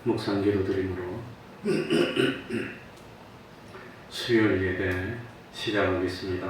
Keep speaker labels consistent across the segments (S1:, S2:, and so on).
S1: 묵상 기도드림으로 수요일 예배 시작하겠습니다.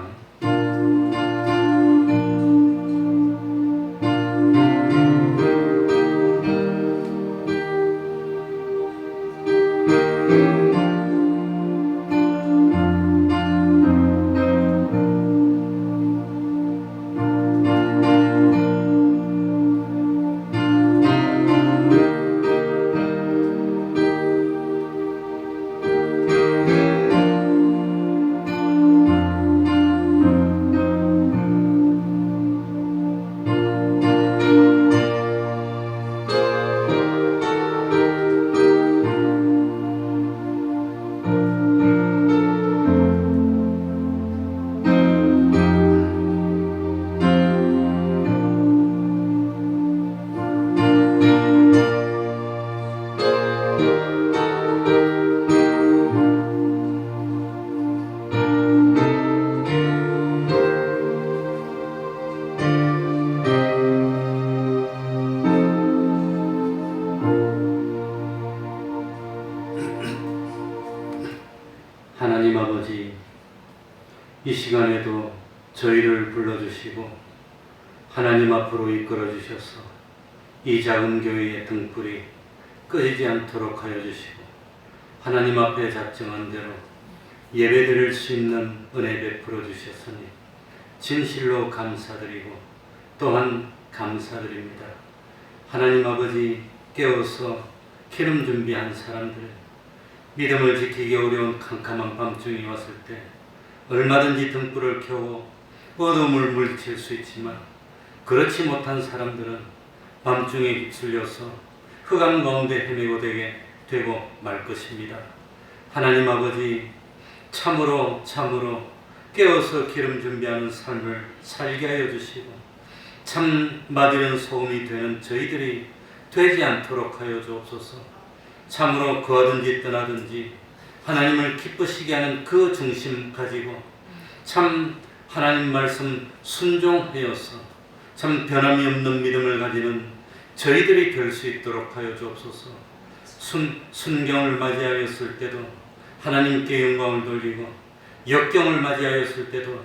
S1: 하나님 아버지, 이 시간에도 저희를 불러주시고 하나님 앞으로 이끌어 주셔서 이 작은 교회의 등불이 꺼지지 않도록 하여 주시고 하나님 앞에 작정한 대로 예배드릴 수 있는 은혜 베풀어 주셨으니 진실로 감사드리고 또한 감사드립니다. 하나님 아버지, 깨워서 기름 준비한 사람들, 믿음을 지키기 어려운 캄캄한 밤중이 왔을 때 얼마든지 등불을 켜고 어둠을 물리칠 수 있지만 그렇지 못한 사람들은 밤중에 휩쓸려서 흑암 가운데 헤매고 되고 말 것입니다. 하나님 아버지, 참으로 깨워서 기름 준비하는 삶을 살게 하여 주시고 참 맛있는 소금이 되는 저희들이 되지 않도록 하여 주옵소서. 참으로 거하든지 떠나든지 하나님을 기쁘시게 하는 그 중심 가지고 참 하나님 말씀 순종하여서 참 변함이 없는 믿음을 가지는 저희들이 될 수 있도록 하여 주옵소서. 순경을 맞이하였을 때도 하나님께 영광을 돌리고 역경을 맞이하였을 때도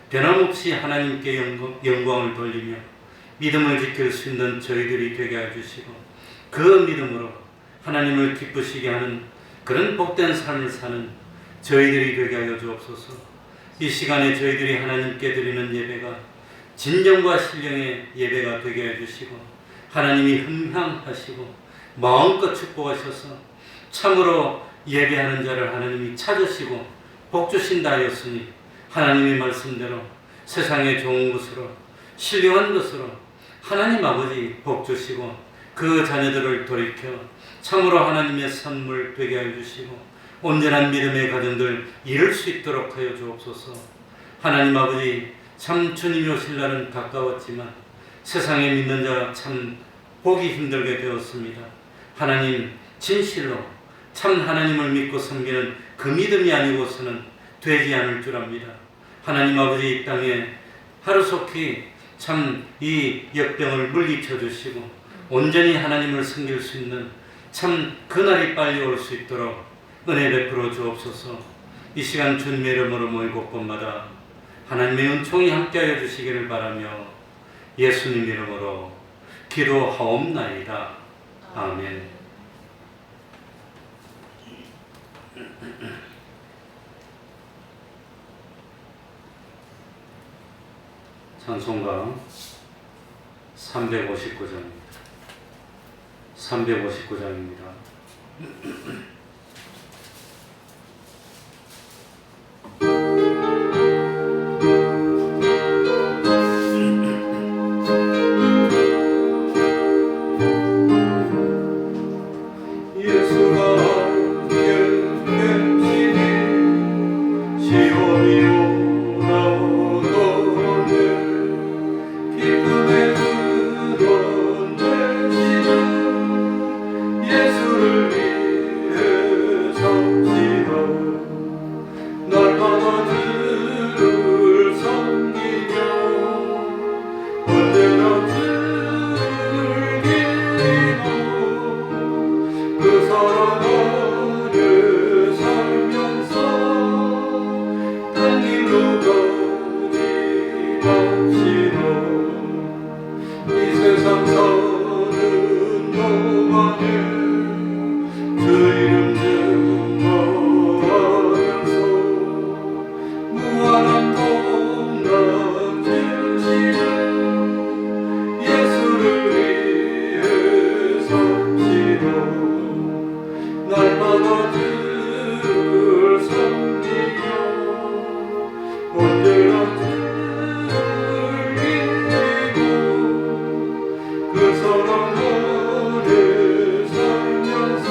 S1: 변함없이 하나님께 영광을 돌리며 믿음을 지킬 수 있는 저희들이 되게 해주시고 그 믿음으로 하나님을 기쁘시게 하는 그런 복된 삶을 사는 저희들이 되게 하여 주옵소서. 이 시간에 저희들이 하나님께 드리는 예배가 진정과 신령의 예배가 되게 해주시고 하나님이 흠향하시고 마음껏 축복하셔서 참으로 예배하는 자를 하나님이 찾으시고 복주신다 하였으니 하나님의 말씀대로 세상에 좋은 것으로 신령한 것으로 하나님 아버지 복주시고 그 자녀들을 돌이켜 참으로 하나님의 선물 되게 하여 주시고 온전한 믿음의 가정들 이룰 수 있도록 하여 주옵소서. 하나님 아버지, 참 주님이 오실 날은 가까웠지만 세상에 믿는 자 참 보기 힘들게 되었습니다. 하나님, 진실로 참 하나님을 믿고 섬기는 그 믿음이 아니고서는 되지 않을 줄 압니다. 하나님 아버지, 이 땅에 하루속히 참 이 역병을 물리쳐 주시고 온전히 하나님을 섬길 수 있는 참 그날이 빨리 올 수 있도록 은혜 베풀어 주옵소서. 이 시간 주님의 이름으로 모인 곳곳마다 하나님의 은총이 함께하여 주시기를 바라며 예수님 이름으로 기도하옵나이다. 아멘. 찬송가 359장입니다. 359장입니다.
S2: 예수를 위해
S1: 언제나 즐기고 그 사랑 안에 살면서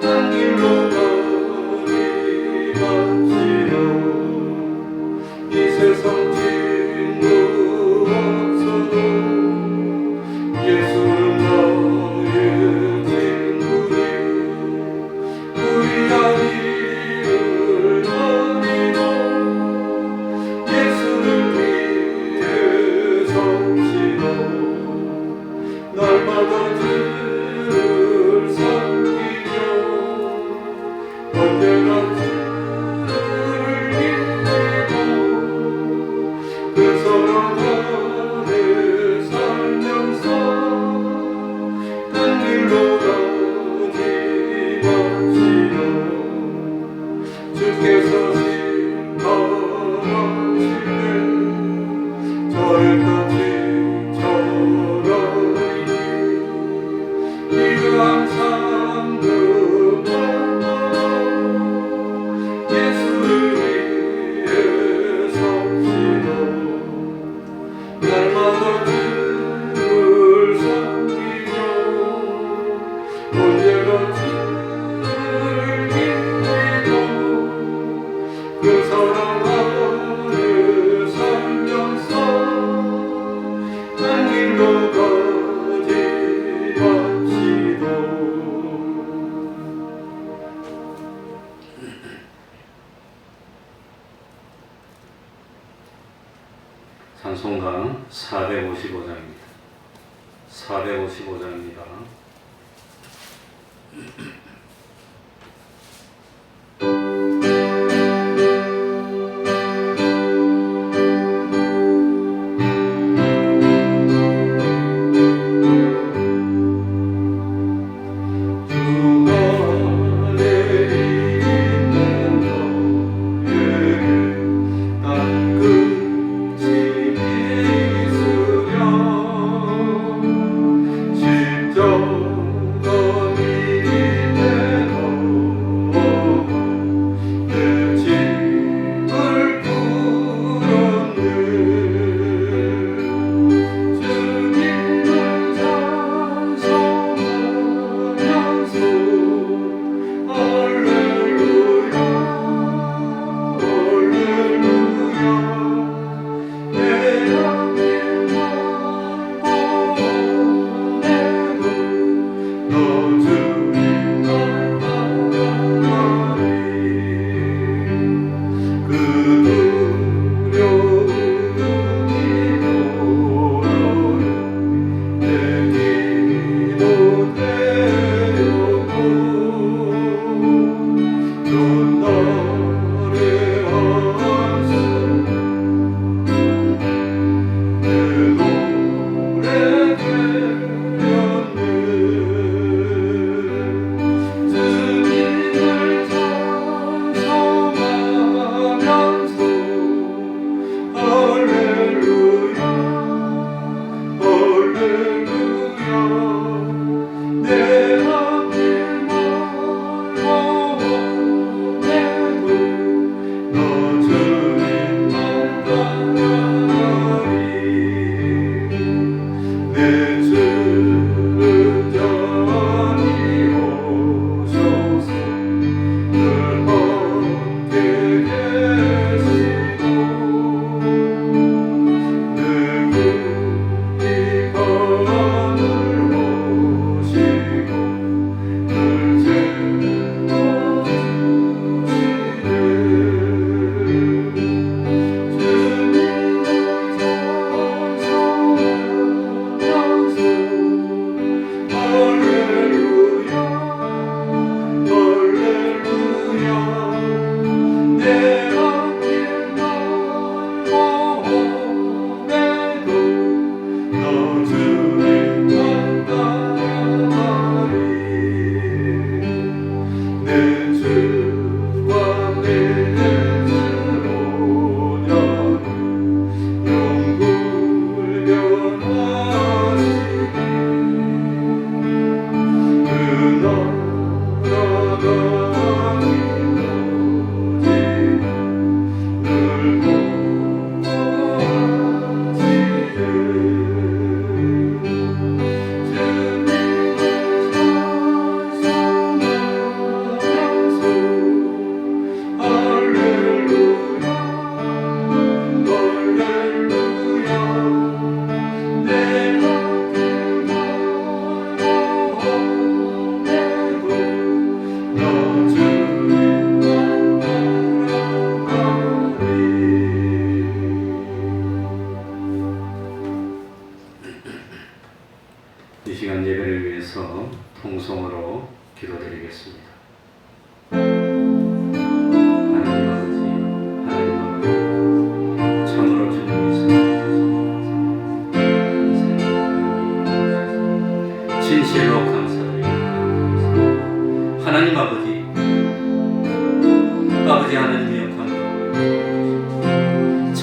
S1: 딴 길로 가기 마치려 이 세상 친구 없어도 예수는 나의 친구니 우리 아이를 버리고 예수를 위해 섬시고 날마다 주를 섬기며 언제나 즐기고 그 사랑 안에 살면서 딴 길로 가지 마시오 주께서 심판하시네 저를 다시 절하리니 이그 항상 금하고 예수를 위해 섬시고 날마다 주를 섬기며 언제나 즐기고 그 사랑 안에 살면서 딴 길로 가지 맙시도 찬송가 455장입니다. 455장입니다. 주 안에 있는 너에게 난 끝이 있으랴 십자가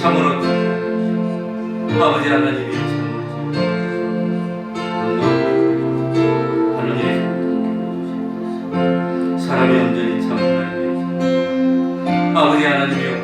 S1: 참으로 아버지 하나님이 참으로 하나님의 사람이 온전히 참는 아버지 하나님이여,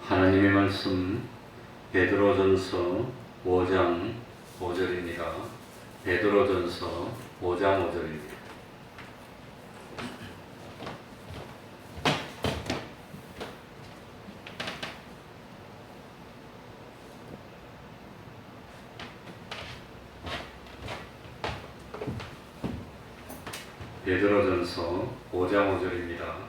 S1: 하나님의 말씀 베드로전서 5장 5절입니다. 베드로전서 5장 5절입니다. 베드로전서 5장 5절입니다.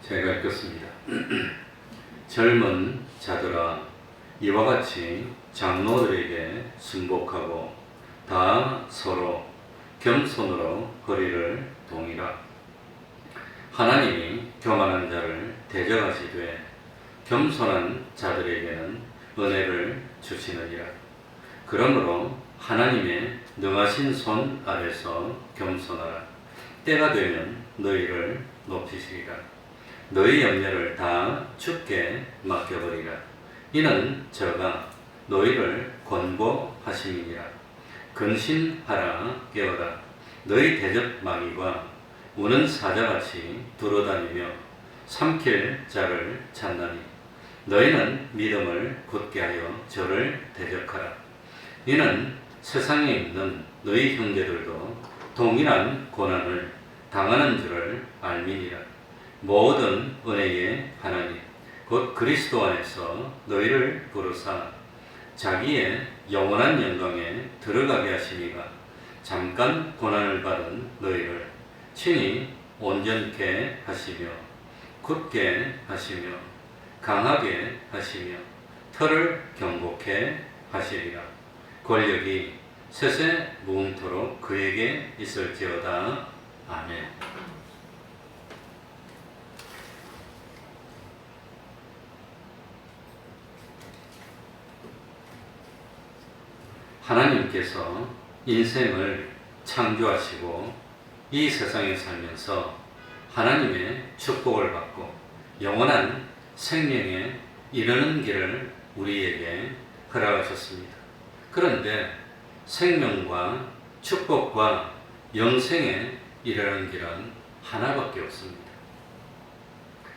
S1: 제가 읽겠습니다. 젊은 자들아, 이와 같이 장로들에게 순복하고 다 서로 겸손으로 허리를 동이라. 하나님이 교만한 자를 대적하시되 겸손한 자들에게는 은혜를 주시느니라. 그러므로 하나님의 능하신 손 아래서 겸손하라. 때가 되면 너희를 높이시리라. 너희 염려를 다 주께 맡겨버리라. 이는 저가 너희를 권고하심이니라. 근신하라. 깨어라. 너희 대적 마귀가 우는 사자같이 두루다니며 삼킬 자를 찾나니 너희는 믿음을 굳게 하여 저를 대적하라. 이는 세상에 있는 너희 형제들도 동일한 고난을 당하는 줄을 알미니라. 모든 은혜의 하나님 곧 그리스도 안에서 너희를 부르사 자기의 영원한 영광에 들어가게 하시니가 잠깐 고난을 받은 너희를 친히 온전케 하시며 굳게 하시며 강하게 하시며 털을 경고케 하시리라. 권력이 세세 무궁토록 그에게 있을지어다. 아멘. 하나님께서 인생을 창조하시고 이 세상에 살면서 하나님의 축복을 받고 영원한 생명에 이르는 길을 우리에게 허락하셨습니다. 그런데 생명과 축복과 영생에 이르는 길은 하나밖에 없습니다.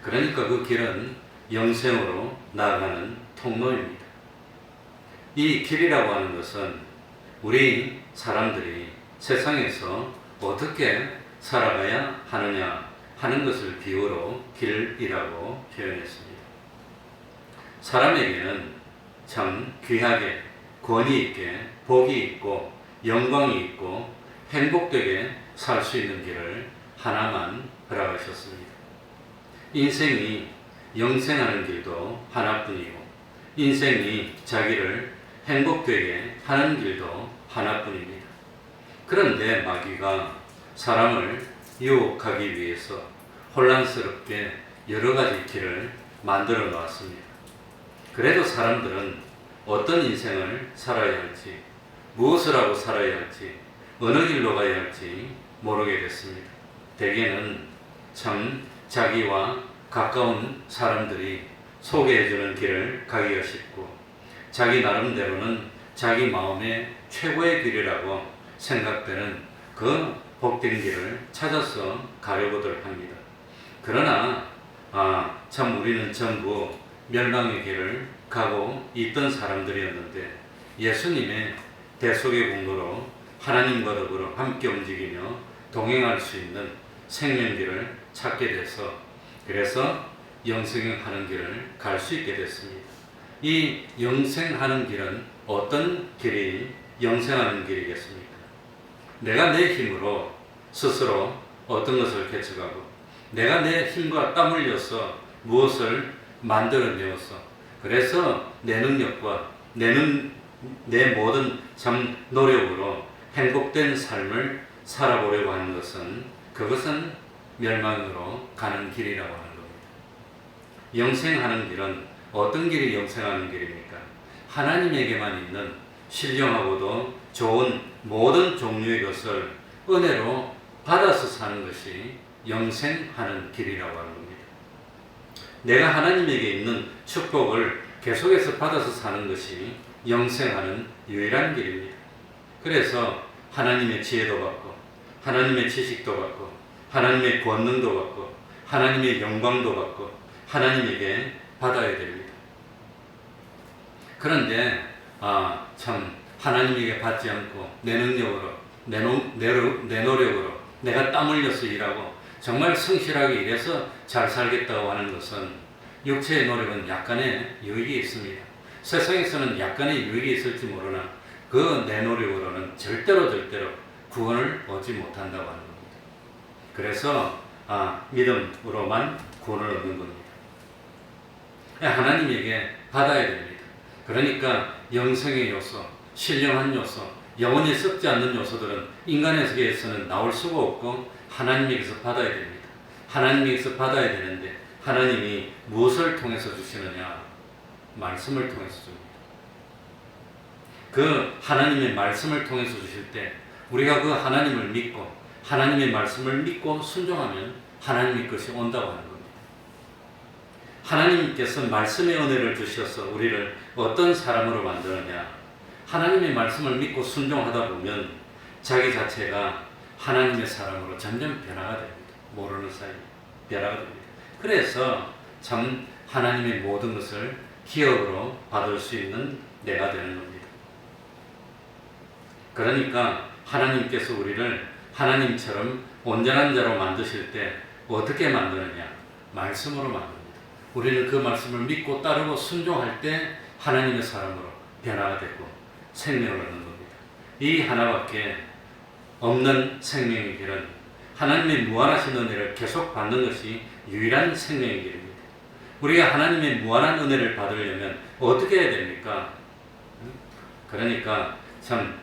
S1: 그러니까 그 길은 영생으로 나아가는 통로입니다. 이 길이라고 하는 것은 우리 사람들이 세상에서 어떻게 살아가야 하느냐 하는 것을 비유로 길이라고 표현했습니다. 사람에게는 참 귀하게 권위 있게 복이 있고 영광이 있고 행복되게 살 수 있는 길을 하나만 허락하셨습니다. 인생이 영생하는 길도 하나뿐이고 인생이 자기를 행복되게 하는 길도 하나뿐입니다. 그런데 마귀가 사람을 유혹하기 위해서 혼란스럽게 여러 가지 길을 만들어 놓았습니다. 그래도 사람들은 어떤 인생을 살아야 할지, 무엇을 하고 살아야 할지, 어느 길로 가야 할지 모르게 됐습니다. 대개는 참 자기와 가까운 사람들이 소개해주는 길을 가기가 쉽고 자기 나름대로는 자기 마음의 최고의 길이라고 생각되는 그 복된 길을 찾아서 가려고들 합니다. 그러나 참 우리는 전부 멸망의 길을 가고 있던 사람들이었는데 예수님의 대속의 공로로 하나님과 더불어 함께 움직이며 동행할 수 있는 생명길을 찾게 돼서 그래서 영생하는 길을 갈 수 있게 됐습니다. 이 영생하는 길은 어떤 길이 영생하는 길이겠습니까? 내가 내 힘으로 스스로 어떤 것을 개척하고 내가 내 힘과 땀 흘려서 무엇을 만들어내었어. 그래서 내 능력과 내 모든 참 노력으로 행복된 삶을 살아보려고 하는 것은 그것은 멸망으로 가는 길이라고 하는 겁니다. 영생하는 길은 어떤 길이 영생하는 길입니까? 하나님에게만 있는 신령하고도 좋은 모든 종류의 것을 은혜로 받아서 사는 것이 영생하는 길이라고 하는 겁니다. 내가 하나님에게 있는 축복을 계속해서 받아서 사는 것이 영생하는 유일한 길입니다. 그래서 하나님의 지혜도 받고 하나님의 지식도 받고 하나님의 권능도 받고 하나님의 영광도 받고 하나님에게 받아야 됩니다. 그런데 참 하나님에게 받지 않고 내 능력으로 내 노력으로 내가 땀 흘려서 일하고 정말 성실하게 일해서 잘 살겠다고 하는 것은 육체의 노력은 약간의 유익이 있습니다. 세상에서는 약간의 유익이 있을지 모르나 그 내 노력으로는 절대로 구원을 얻지 못한다고 하는 겁니다. 그래서 믿음으로만 구원을 얻는 겁니다. 하나님에게 받아야 됩니다. 그러니까 영생의 요소, 신령한 요소, 영원히 썩지 않는 요소들은 인간에게서는 나올 수가 없고 하나님에게서 받아야 됩니다. 하나님에게서 받아야 되는데 하나님이 무엇을 통해서 주시느냐? 말씀을 통해서 줍니다. 그 하나님의 말씀을 통해서 주실 때 우리가 그 하나님을 믿고 하나님의 말씀을 믿고 순종하면 하나님의 것이 온다고 하는 겁니다. 하나님께서 말씀의 은혜를 주셔서 우리를 어떤 사람으로 만드느냐? 하나님의 말씀을 믿고 순종하다 보면 자기 자체가 하나님의 사람으로 점점 변화가 됩니다. 모르는 사이 변화가 됩니다. 그래서 참 하나님의 모든 것을 기업으로 받을 수 있는 내가 되는 겁니다. 그러니까 하나님께서 우리를 하나님처럼 온전한 자로 만드실 때 어떻게 만드느냐? 말씀으로 만듭니다. 우리는 그 말씀을 믿고 따르고 순종할 때 하나님의 사람으로 변화가 되고 생명을 얻는 겁니다. 이 하나밖에 없는 생명의 길은 하나님의 무한하신 은혜를 계속 받는 것이 유일한 생명의 길입니다. 우리가 하나님의 무한한 은혜를 받으려면 어떻게 해야 됩니까? 그러니까 참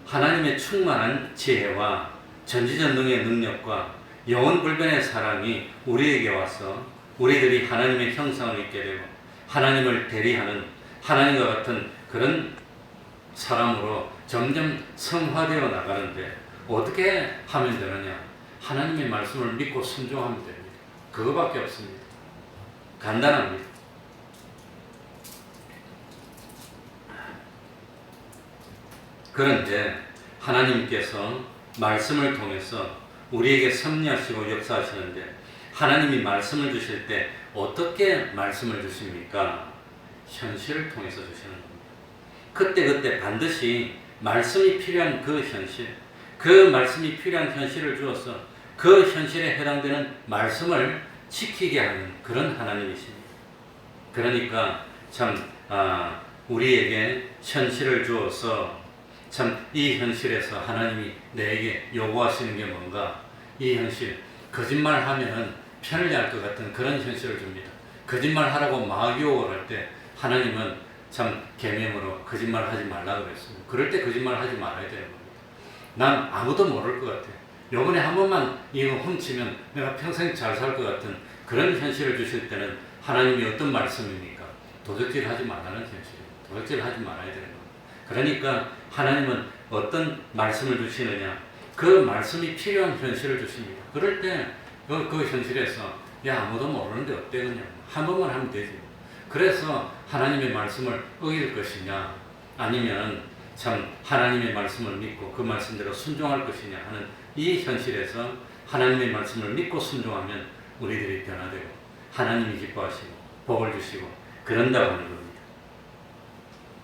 S1: 하나님의 충만한 지혜와 전지전능의 능력과 영원불변의 사랑이 우리에게 와서 우리들이 하나님의 형상을 입게 되고 하나님을 대리하는 하나님과 같은 그런 사람으로 점점 성화되어 나가는데 어떻게 하면 되느냐? 하나님의 말씀을 믿고 순종하면 됩니다. 그거밖에 없습니다. 간단합니다. 그런데 하나님께서 말씀을 통해서 우리에게 섭리하시고 역사하시는데 하나님이 말씀을 주실 때 어떻게 말씀을 주십니까? 현실을 통해서 주시는 겁니다. 그때 반드시 말씀이 필요한 그 현실, 그 말씀이 필요한 현실을 주어서 그 현실에 해당되는 말씀을 지키게 하는 그런 하나님이십니다. 그러니까 참 우리에게 현실을 주어서 참 이 현실에서 하나님이 내게 요구하시는 게 뭔가? 이 현실, 거짓말하면 편리할 것 같은 그런 현실을 줍니다. 거짓말하라고 막 유혹을 할 때 하나님은 참 계명으로 거짓말하지 말라 그랬습니다. 그럴 때 거짓말하지 말아야 되는 겁니다. 난 아무도 모를 것 같아. 요번에 한 번만 이거 훔치면 내가 평생 잘 살 것 같은 그런 현실을 주실 때는 하나님이 어떤 말씀입니까? 도적질하지 말라는 현실입니다. 도적질하지 말아야 되는 겁니다. 그러니까 하나님은 어떤 말씀을 주시느냐? 그 말씀이 필요한 현실을 주십니다. 그럴 때 그 현실에서 야 아무도 모르는데 어때 그냥 한 번만 하면 되지. 그래서 하나님의 말씀을 어길 것이냐 아니면 참 하나님의 말씀을 믿고 그 말씀대로 순종할 것이냐 하는 이 현실에서 하나님의 말씀을 믿고 순종하면 우리들이 변화되고 하나님이 기뻐하시고 복을 주시고 그런다고 하는 겁니다.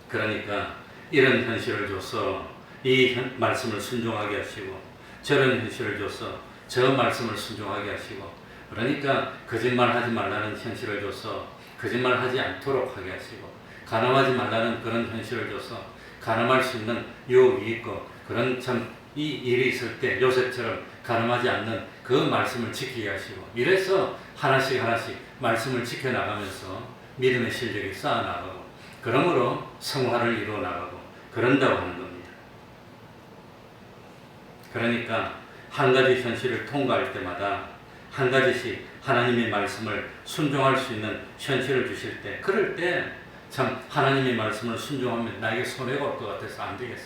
S1: 그러니까 이런 현실을 줘서 이 말씀을 순종하게 하시고 저런 현실을 줘서 저 말씀을 순종하게 하시고 그러니까 거짓말하지 말라는 현실을 줘서 거짓말하지 않도록 하게 하시고 간음하지 말라는 그런 현실을 줘서 간음할 수 있는 유혹이 있고 그런 참 이 일이 있을 때 요셉처럼 간음하지 않는 그 말씀을 지키게 하시고 이래서 하나씩 하나씩 말씀을 지켜나가면서 믿음의 실력이 쌓아나가고 그러므로 성화를 이루어 나가고 그런다고 하는 겁니다. 그러니까 한 가지 현실을 통과할 때마다 한 가지씩 하나님의 말씀을 순종할 수 있는 현실을 주실 때 그럴 때 참 하나님의 말씀을 순종하면 나에게 손해가 올 것 같아서 안 되겠어.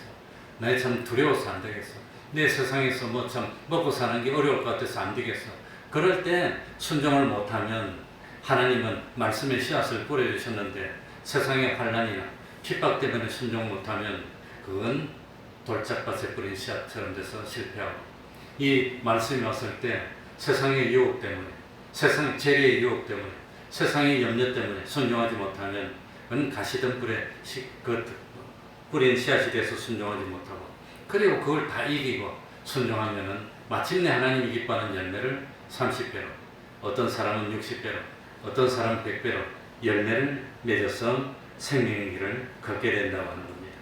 S1: 나에 참 두려워서 안 되겠어. 내 세상에서 뭐 참 먹고 사는 게 어려울 것 같아서 안 되겠어. 그럴 때 순종을 못하면 하나님은 말씀의 씨앗을 뿌려주셨는데 세상의 환난이나 핍박 때문에 순종 못하면 그건 돌짝밭에 뿌린 씨앗처럼 돼서 실패하고 이 말씀이 왔을 때 세상의 유혹 때문에 세상의 재리의 유혹 때문에 세상의 염려 때문에 순종하지 못하면 그건 가시덤불에 뿌린 씨앗이 돼서 순종하지 못하고 그리고 그걸 다 이기고 순종하면은 마침내 하나님이 기뻐하는 열매를 30배로 어떤 사람은 60배로 어떤 사람은 100배로 열매를 맺어서 생명의 길을 걷게 된다고 하는 겁니다.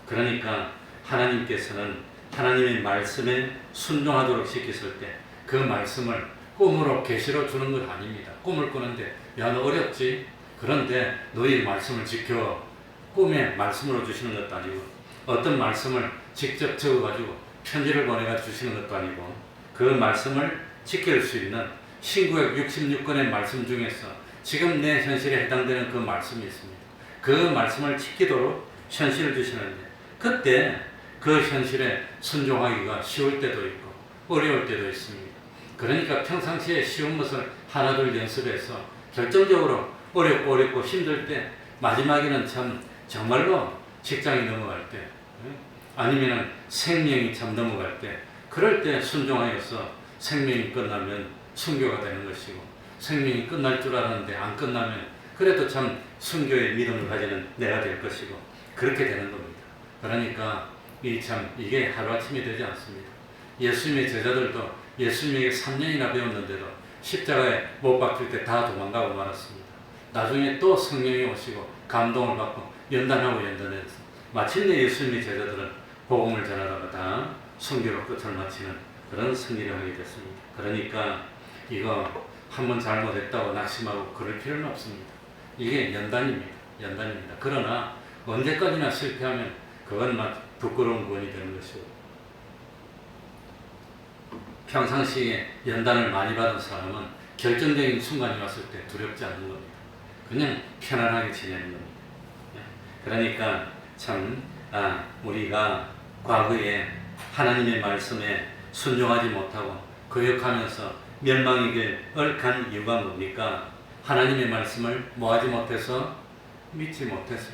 S1: 그러니까 하나님께서는 하나님의 말씀에 순종하도록 시켰을 때 그 말씀을 꿈으로 계시로 주는 것 아닙니다. 꿈을 꾸는데 야 너 어렵지? 그런데 너희 말씀을 지켜 꿈에 말씀으로 주시는 것도 아니고 어떤 말씀을 직접 적어가지고 편지를 보내가 주시는 것도 아니고 그 말씀을 지킬 수 있는 신구약 66권의 말씀 중에서 지금 내 현실에 해당되는 그 말씀이 있습니다. 그 말씀을 지키도록 현실을 주시는데 그때 그 현실에 순종하기가 쉬울 때도 있고 어려울 때도 있습니다. 그러니까 평상시에 쉬운 것을 하나둘 연습해서 결정적으로 어렵고 힘들 때 마지막에는 참 정말로 직장이 넘어갈 때 아니면 생명이 참 넘어갈 때 그럴 때 순종하여서 생명이 끝나면 순교가 되는 것이고 생명이 끝날 줄 알았는데 안 끝나면 그래도 참 순교의 믿음을 가지는 내가 될 것이고 그렇게 되는 겁니다. 그러니까 이게 하루아침이 되지 않습니다. 예수님의 제자들도 예수님에게 3년이나 배웠는데도 십자가에 못 박힐 때 다 도망가고 말았습니다. 나중에 또 성령이 오시고 감동을 받고 연단하고 연단해서 마침내 예수님의 제자들은 복음을 전하다가 다 순교로 끝을 마치는 그런 승리를 하게 됐습니다. 그러니까 이거 한번 잘못했다고 낙심하고 그럴 필요는 없습니다. 이게 연단입니다. 그러나 언제까지나 실패하면 그건 막 부끄러운 구원이 되는 것이고 평상시에 연단을 많이 받은 사람은 결정적인 순간이 왔을 때 두렵지 않는 겁니다. 그냥 편안하게 지내는 겁니다. 그러니까 참 우리가 과거에 하나님의 말씀에 순종하지 못하고 거역하면서 멸망의 길을 간 이유가 뭡니까? 하나님의 말씀을 뭐하지 못해서 믿지 못했어.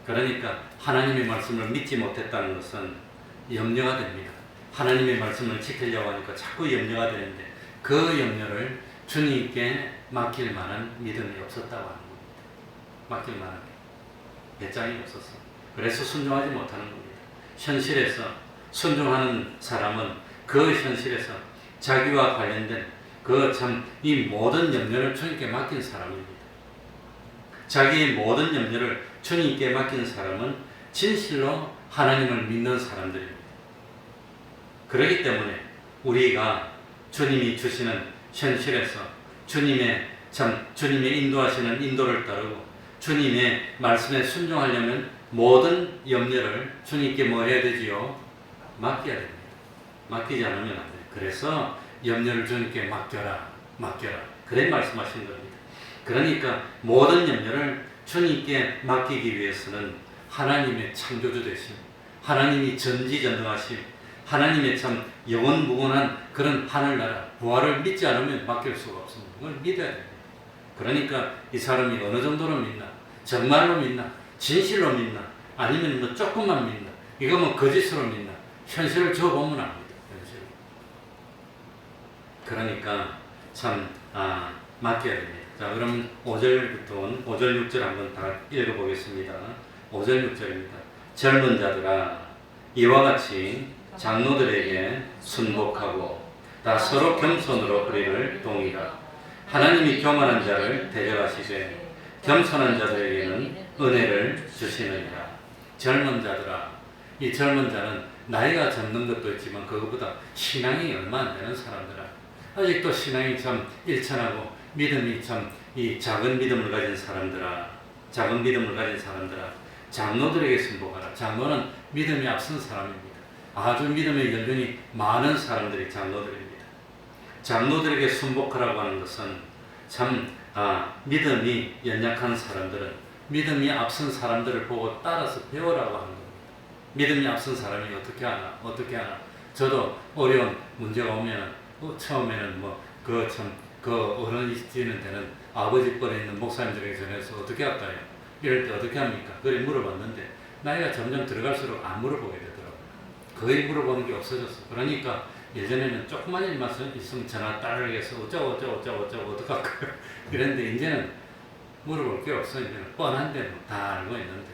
S1: 그러니까 하나님의 말씀을 믿지 못했다는 것은 염려가 됩니다. 하나님의 말씀을 지키려고 하니까 자꾸 염려가 되는데 그 염려를 주님께 맡길 만한 믿음이 없었다고 하는 겁니다. 맡길 만한 배짱이 없었어. 그래서 순종하지 못하는 겁니다. 현실에서 순종하는 사람은 그 현실에서 자기와 관련된 이 모든 염려를 주님께 맡긴 사람입니다. 자기의 모든 염려를 주님께 맡긴 사람은 진실로 하나님을 믿는 사람들입니다. 그렇기 때문에 우리가 주님이 주시는 현실에서 주님의 인도하시는 인도를 따르고 주님의 말씀에 순종하려면 모든 염려를 주님께 뭐 해야 되지요? 맡겨야 됩니다. 맡기지 않으면 안 돼요. 그래서 염려를 주님께 맡겨라. 그래 말씀하신 겁니다. 그러니까 모든 염려를 주님께 맡기기 위해서는 하나님의 창조주 되심, 하나님이 전지전능하심, 하나님의 참 영원무궁한 그런 하늘나라 부활을 믿지 않으면 맡길 수가 없습니다. 그걸 믿어야 됩니다. 그러니까 이 사람이 어느 정도로 믿나, 정말로 믿나, 진실로 믿나, 아니면 뭐 조금만 믿나, 이거 뭐 거짓으로 믿나, 현실을 줘보면 압니다. 현실. 그러니까 참 맡겨야 됩니다. 자, 그럼 5절부터 5절 6절 한번 다 읽어보겠습니다. 5절 6절입니다. 젊은 자들아 이와 같이 장로들에게 순복하고 다 서로 겸손으로 허리를 동이라. 하나님이 교만한 자를 대적하시되 겸손한 자들에게는 은혜를 주시느니라. 젊은 자들아, 이 젊은 자는 나이가 젊는 것도 있지만 그것보다 신앙이 얼마 안 되는 사람들아, 아직도 신앙이 참 일천하고 믿음이 참 이 작은 믿음을 가진 사람들아, 작은 믿음을 가진 사람들아, 장로들에게 순복하라. 장로는 믿음이 앞선 사람입니다. 아주 믿음의 연륜이 많은 사람들이 장로들입니다. 장로들에게 순복하라고 하는 것은 참 믿음이 연약한 사람들은 믿음이 앞선 사람들을 보고 따라서 배우라고 하는 겁니다. 믿음이 앞선 사람이 어떻게 하나? 저도 어려운 문제가 오면 처음에는 그 어른이 지는 데는 아버지 뻘에 있는 목사님들에게 전해서 어떻게 할까요? 이럴 때 어떻게 합니까? 그래 물어봤는데 나이가 점점 들어갈수록 안 물어보게 되더라고요. 거의 물어보는 게 없어졌어. 그러니까 예전에는 조그만 일만 있으면 전화 따르겠어. 어쩌고 어떡할까요? 이랬는데 이제는 물어볼 게 없어. 이제는 뻔한 데는 다 알고 있는데.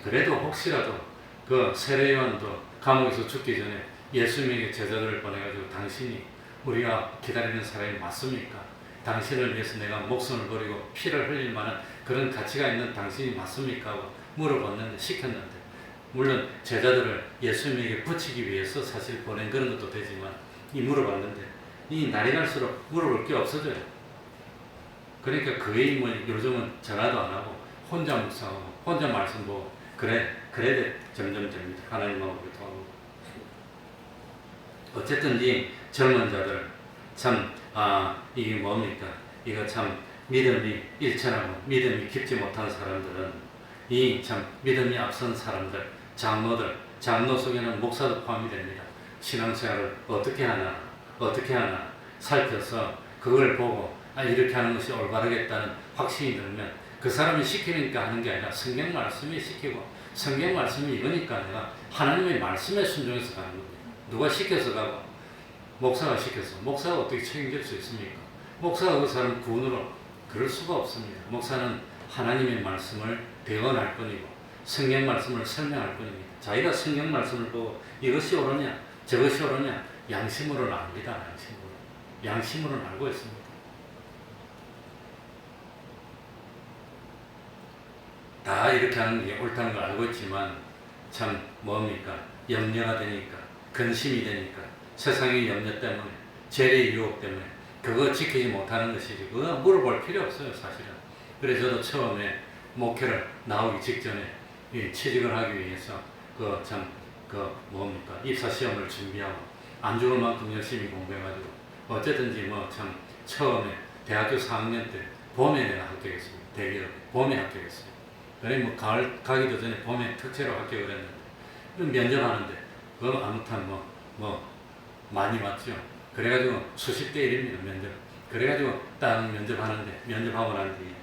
S1: 그래도 혹시라도 그 세례요한도 감옥에서 죽기 전에 예수님에게 제자들을 보내가지고 당신이 우리가 기다리는 사람이 맞습니까? 당신을 위해서 내가 목숨을 버리고 피를 흘릴 만한 그런 가치가 있는 당신이 맞습니까? 하고 물어봤는데, 시켰는데, 물론 제자들을 예수님에게 붙이기 위해서 사실 보낸 그런 것도 되지만 이 물어봤는데 이 날이 갈수록 물어볼 게 없어져요. 그러니까 거의 뭐 요즘은 전화도 안 하고 혼자 묵상하고 혼자 말씀 보고 그래 점점 됩니다. 하나님하고 통하고. 어쨌든지 젊은 자들 참 이게 뭡니까? 이거 참 믿음이 일천하고 믿음이 깊지 못한 사람들은 이 참 믿음이 앞선 사람들, 장로 속에는 목사도 포함이 됩니다. 신앙생활을 어떻게 하나 살펴서 그걸 보고 이렇게 하는 것이 올바르겠다는 확신이 들면 그 사람이 시키니까 하는 게 아니라 성경 말씀이 시키고 성경 말씀이 이거니까 내가 하나님의 말씀에 순종해서 가는 겁니다. 누가 시켜서 가고 목사가 시켜서 목사가 어떻게 책임질 수 있습니까? 목사가 그 사람 구원으로 그럴 수가 없습니다. 목사는 하나님의 말씀을 대언할 뿐이고 성경 말씀을 설명할 뿐입니다. 자기가 성경 말씀을 보고 이것이 옳으냐 저것이 옳으냐 양심으로는 압니다. 양심으로는 알고 있습니다. 다 이렇게 하는 게 옳다는 걸 알고 있지만 참 뭡니까? 염려가 되니까 근심이 되니까 세상의 염려 때문에 재래의 유혹 때문에 그거 지키지 못하는 것이지 그거 물어볼 필요 없어요. 사실은. 그래서 저도 처음에 목회를 나오기 직전에 취직을 하기 위해서 입사 시험을 준비하고 안 죽을 만큼 열심히 공부해가지고 어쨌든지 참 처음에 대학교 4학년 때 봄에 내가 합격했습니다. 대기업 봄에 합격했어요. 그래 가을 가기도 전에 봄에 특채로 합격을 했는데 면접하는데 아무튼 많이 맞죠. 그래가지고 수십 대 1입니다. 면접. 그래가지고 딱 면접하고 난 뒤에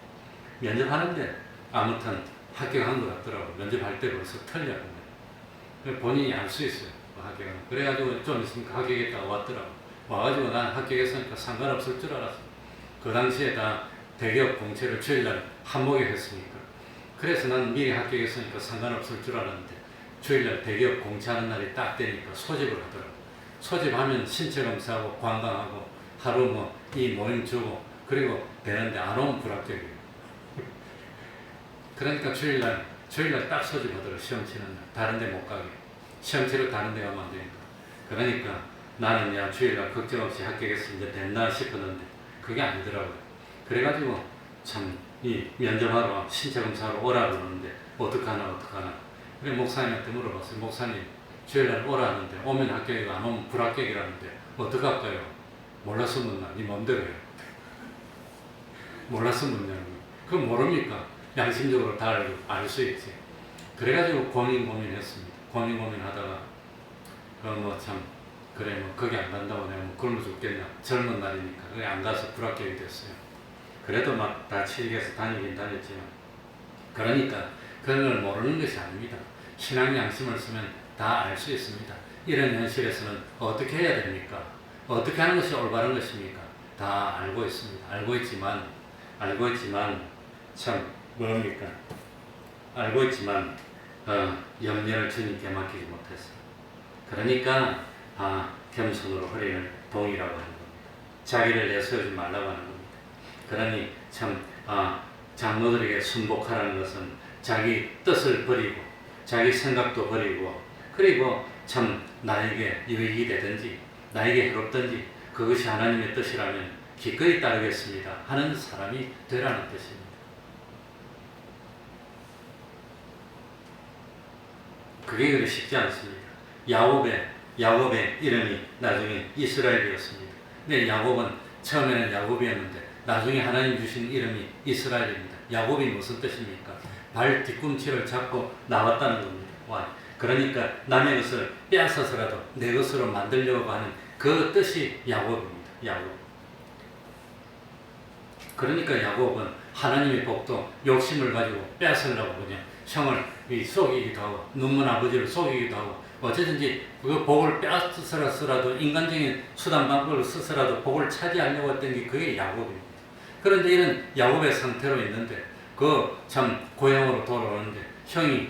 S1: 면접하는데 아무튼 합격한 것 같더라고. 면접할 때 벌써 틀렸는데 본인이 알 수 있어요. 합격은. 그래가지고 좀 있으니까 합격했다고 왔더라고. 와가지고 난 합격했으니까 상관없을 줄 알았어. 그 당시에 다 대기업 공채를 주일날 한목에 했으니까. 그래서 난 미리 합격했으니까 상관없을 줄 알았는데 주일날 대기업 공채하는 날이 딱 되니까 소집을 하더라고. 소집하면 신체 검사하고 관광하고 하루 이 모임 주고 그리고 되는데 안 오면 불합격이에요. 그러니까 주일날 딱 소집하더라고. 시험 치는 날. 다른 데 못 가게. 시험 치러 다른 데 가면 안 되니까. 그러니까 나는 주일날 걱정 없이 합격했으면 이제 됐나 싶었는데 그게 아니더라고요. 그래가지고 참 이 면접하러 신체 검사하러 오라 그러는데 어떡하나 그래 목사님한테 물어봤어요. 목사님 주일날 오라 하는데 오면 합격이고 안 오면 불합격이라는데 어떡할까요? 몰라서 묻나? 네 맘대로 해요. 몰라서 묻냐는 거예요. 그건 모릅니까? 양심적으로 다 알 수 있지. 그래가지고 고민했습니다. 고민하다가 거기 안 간다고 내가 굶어 죽겠냐. 젊은 날이니까 그래 안 가서 불합격이 됐어요. 그래도 다 취직해서 다니긴 다녔지만 그러니까 그런 걸 모르는 것이 아닙니다. 신앙 양심을 쓰면 다 알 수 있습니다. 이런 현실에서는 어떻게 해야 됩니까? 어떻게 하는 것이 올바른 것입니까? 다 알고 있습니다. 알고 있지만 참 뭡니까? 알고 있지만 염려를 주님께 맡기지 못했어요. 그러니까 겸손으로 허리를 동이라고 하는 겁니다. 자기를 내세우지 말라고 하는 겁니다. 그러니 참 장로들에게 순복하라는 것은 자기 뜻을 버리고 자기 생각도 버리고 그리고 참 나에게 유익이 되든지 나에게 해롭든지 그것이 하나님의 뜻이라면 기꺼이 따르겠습니다 하는 사람이 되라는 뜻입니다. 그게 그리 쉽지 않습니다. 야곱의 이름이 나중에 이스라엘이었습니다. 근데 야곱은 처음에는 야곱이었는데 나중에 하나님 주신 이름이 이스라엘입니다. 야곱이 무슨 뜻입니까? 발 뒤꿈치를 잡고 나왔다는 겁니다. 그러니까 남의 것을 빼앗아서라도 내 것으로 만들려고 하는 그 뜻이 야곱입니다. 야곱. 그러니까 야곱은 하나님의 복도 욕심을 가지고 빼앗으려고 그냥 형을 속이기도 하고 눈먼 아버지를 속이기도 하고 어쨌든지 그 복을 빼앗으서라도 인간적인 수단 방법을 써서라도 복을 차지하려고 했던 게 그게 야곱입니다. 그런데 이런 야곱의 상태로 있는데 그 참 고향으로 돌아오는데 형이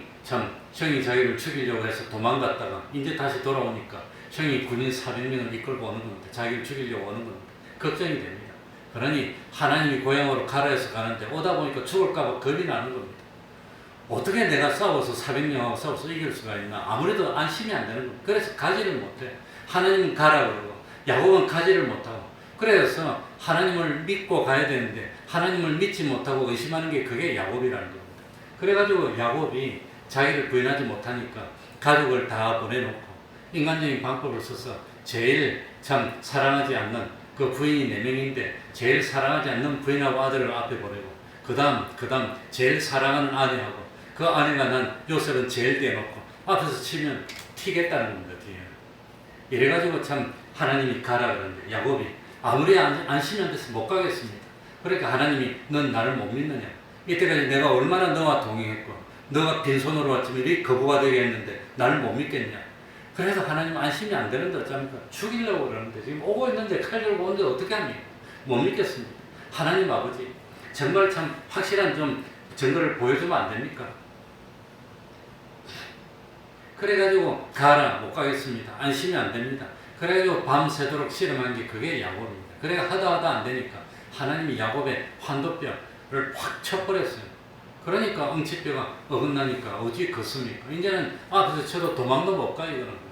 S1: 자기를 죽이려고 해서 도망갔다가 이제 다시 돌아오니까 형이 군인 400명을 이끌고 오는 겁니다. 자기를 죽이려고 오는 겁니다. 걱정이 됩니다. 그러니 하나님이 고향으로 가라 해서 가는데 오다 보니까 죽을까 봐 겁이 나는 겁니다. 어떻게 내가 싸워서 400명하고 싸워서 이길 수가 있나? 아무래도 안심이 안 되는 겁니다. 그래서 가지를 못해. 하나님은 가라 그러고 야곱은 가지를 못하고 그래서 하나님을 믿고 가야 되는데 하나님을 믿지 못하고 의심하는 게 그게 야곱이라는 겁니다. 그래가지고 야곱이 자기를 부인하지 못하니까 가족을 다 보내놓고 인간적인 방법을 써서 제일 참 사랑하지 않는 그 부인이 4명인데 제일 사랑하지 않는 부인하고 아들을 앞에 보내고 그 다음 제일 사랑하는 아내하고 그 아내가 난 요셉은 제일 대놓고 앞에서 치면 튀겠다는 겁니다. 뒤에. 이래가지고 참 하나님이 가라 그러는데 야곱이 아무리 안심이 안 돼서 못 가겠습니다. 그러니까 하나님이 넌 나를 못 믿느냐? 이때까지 내가 얼마나 너와 동행했고 너가 빈손으로 왔지만 네 거부가 되게 했는데 나를 못 믿겠냐? 그래서 하나님 안심이 안 되는데 어쩝니까? 죽이려고 그러는데 지금 오고 있는데 칼 들고 오는데 어떻게 합니까? 못 믿겠습니다. 하나님 아버지 정말 참 확실한 좀 증거를 보여주면 안 됩니까? 그래가지고 가라 못 가겠습니다. 안심이 안 됩니다. 그래가지고 밤새도록 씨름한 게 그게 야곱입니다. 그래가 하다 안 되니까 하나님이 야곱의 환도뼈를 확 쳐버렸어요. 그러니까 엉치뼈가 어긋나니까 어찌 걷습니까? 이제는 앞에서 쳐도 도망도 못 가 이거는 거예요.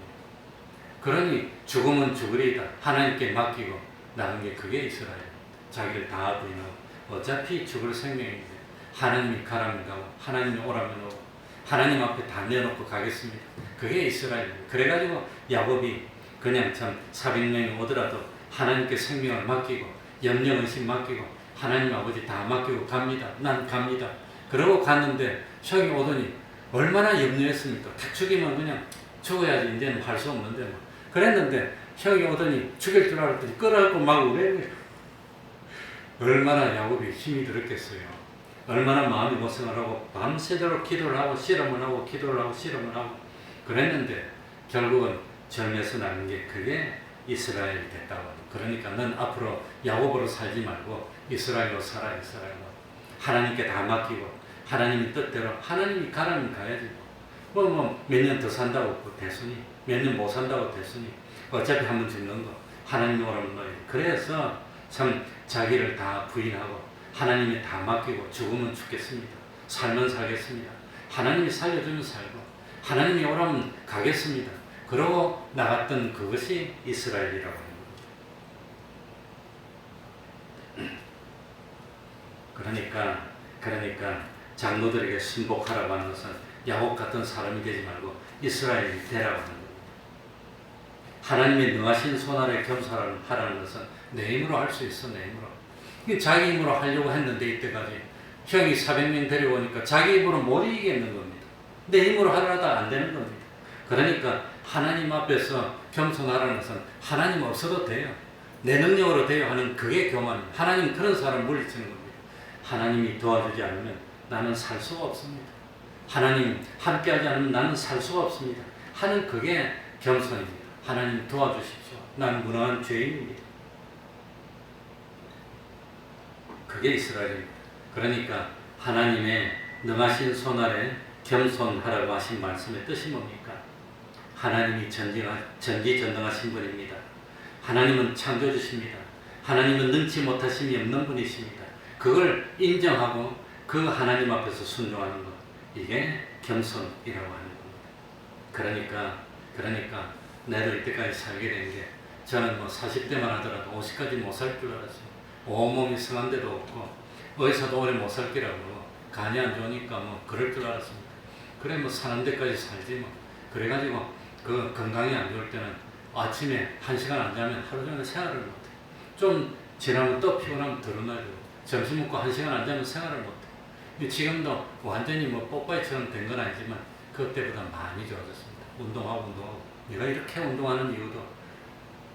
S1: 그러니 죽으면 죽으리이다. 하나님께 맡기고 나는 게 그게 이스라엘입니다. 자기를 다 부인하고 어차피 죽을 생명인데 하나님이 가라면 가고 하나님이 오라면 오고 하나님 앞에 다 내놓고 가겠습니다. 그게 이스라엘입니다. 그래가지고 야곱이 그냥 참 400명이 오더라도 하나님께 생명을 맡기고 염려의심 맡기고 하나님 아버지 다 맡기고 갑니다. 난 갑니다. 그러고 갔는데 형이 오더니 얼마나 염려했습니까? 탁 죽이면 그냥 죽어야지 이제는 할 수 없는데 뭐. 그랬는데 형이 오더니 죽일 줄 알았더니 끌어안고 막 우래요. 얼마나 야곱이 힘이 들었겠어요. 얼마나 마음이 고생을 하고 밤새도록 기도를 하고 실험을 하고 기도를 하고 실험을 하고 그랬는데 결국은 정에서 나는 게 그게 이스라엘이 됐다고. 그러니까 넌 앞으로 야곱으로 살지 말고 이스라엘로 살아. 이스라엘로 하나님께 다 맡기고 하나님의 뜻대로 하나님이 가라면 가야지. 뭐 몇 년 더 산다고 대순이 몇 년 못 산다고 대순이 어차피 한 번 죽는 거 하나님이 오라면 너희. 그래서 참 자기를 다 부인하고 하나님이 다 맡기고 죽으면 죽겠습니다. 살면 살겠습니다. 하나님이 살려주면 살고 하나님이 오라면 가겠습니다. 그러고 나갔던 그것이 이스라엘이라고 하는 겁니다. 그러니까 장로들에게 순복하라고 하는 것은 야곱 같은 사람이 되지 말고 이스라엘이 되라고 하는 겁니다. 하나님의 능하신 손 아래 겸손하라는 것은 내 힘으로 할 수 있어. 내 힘으로. 자기 힘으로 하려고 했는데 이때까지 형이 400명 데려오니까 자기 힘으로 못 이기겠는 겁니다. 내 힘으로 하려다 안 되는 겁니다. 그러니까 하나님 앞에서 겸손하라는 것은 하나님 없어도 돼요. 내 능력으로 돼요 하는 그게 교만입니다. 하나님 그런 사람을 물리치는 겁니다. 하나님이 도와주지 않으면 나는 살 수가 없습니다. 하나님 함께하지 않으면 나는 살 수가 없습니다. 하는 그게 겸손입니다. 하나님 도와주십시오. 나는 무능한 죄인입니다. 그게 이스라엘입니다. 그러니까 하나님의 능하신 손 아래 겸손하라고 하신 말씀의 뜻이 뭡니까? 하나님이 전지전능하신 분입니다. 하나님은 창조주십니다. 하나님은 능치 못하심이 없는 분이십니다. 그걸 인정하고 그 하나님 앞에서 순종하는 것, 이게 겸손이라고 하는 겁니다. 그러니까 내도 이때까지 살게 된 게, 저는 뭐 40대만 하더라도 50까지 못 살 줄 알았어요. 온몸이 성한 데도 없고 의사도 오래 못 살 거라고, 간이 안 좋으니까 뭐 그럴 줄 알았습니다. 그래 뭐 사는 데까지 살지 뭐. 그래가지고 그 건강이 안 좋을 때는 아침에 1시간 안 자면 하루 종일 생활을 못해. 좀 지나면 또 피곤하면 드러나고, 점심 먹고 1시간 안 자면 생활을 못해. 근데 지금도 완전히 뭐 뽀빠이처럼 된 건 아니지만 그때보다 많이 좋아졌습니다. 운동하고 내가 이렇게 운동하는 이유도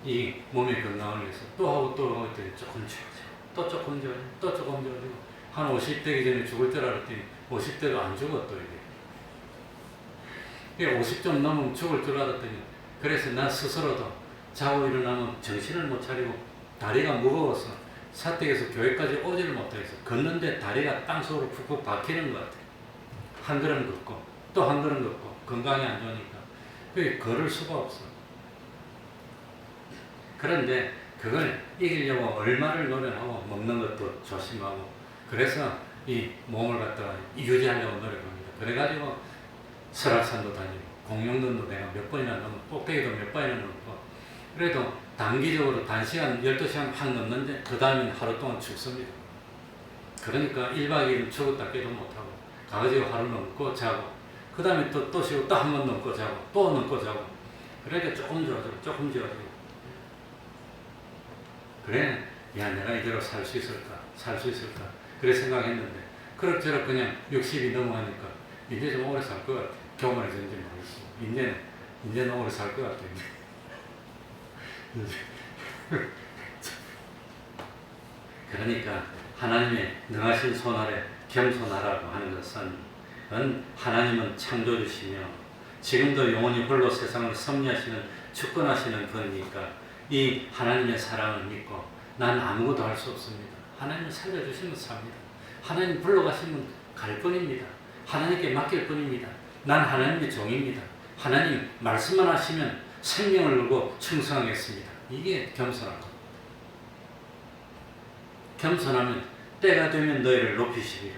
S1: 이 몸의 건강을 위해서 또 하고 했더니 조금 좋아지고 또 조금 좋아지고 또 조금 좋아지고, 한 50 되기 전에 죽을 줄 알았더니 50대도 안 죽어 또 이게. 50 좀 넘으면 죽을 줄 알았더니, 그래서 나 스스로도 자고 일어나면 정신을 못 차리고 다리가 무거워서 사택에서 교회까지 오지를 못하겠어. 걷는데 다리가 땅속으로 푹푹 박히는 것 같아. 한 걸음 걷고 또 한 걸음 걷고, 건강이 안 좋으니까 그게 걸을 수가 없어. 그런데 그걸 이기려고 얼마를 노력하고 먹는 것도 조심하고, 그래서 이 몸을 갖다가 유지하려고 노력합니다. 그래가지고 설악산도 다니고 공룡등도 내가 몇 번이나 넘고 꼭대기도 몇 번이나 넘고, 그래도 단기적으로 단시간 12시간 확 넘는데 그 다음엔 하루 동안 죽습니다. 그러니까 1박 2일 죽었다 깨도 못하고 가가지고 하루 넘고 자고, 그 다음에 또 쉬고 또 한 번 넘고 자고 또 넘고 자고, 그러니까 조금 좋아지고 그래, 야 내가 이대로 살 수 있을까 그래 생각했는데, 그럭저럭 그냥 60이 넘어가니까 이제 좀 오래 살 것 같아. 교만해졌는지 모르겠어. 이제는 오래 살 것 같아. 그러니까 하나님의 능하신 손 아래 겸손하라고 하는 것은, 하나님은 창조주시며 지금도 영원히 홀로 세상을 섭리하시는 주권하시는 분이니까 이 하나님의 사랑을 믿고 난 아무것도 할 수 없습니다. 하나님은 살려주시면 삽니다. 하나님 불러가시면 갈 뿐입니다. 하나님께 맡길 뿐입니다. 난 하나님의 종입니다. 하나님 말씀만 하시면 생명을 걸고 충성하겠습니다. 이게 겸손한 겁니다. 겸손하면 때가 되면 너희를 높이시리라.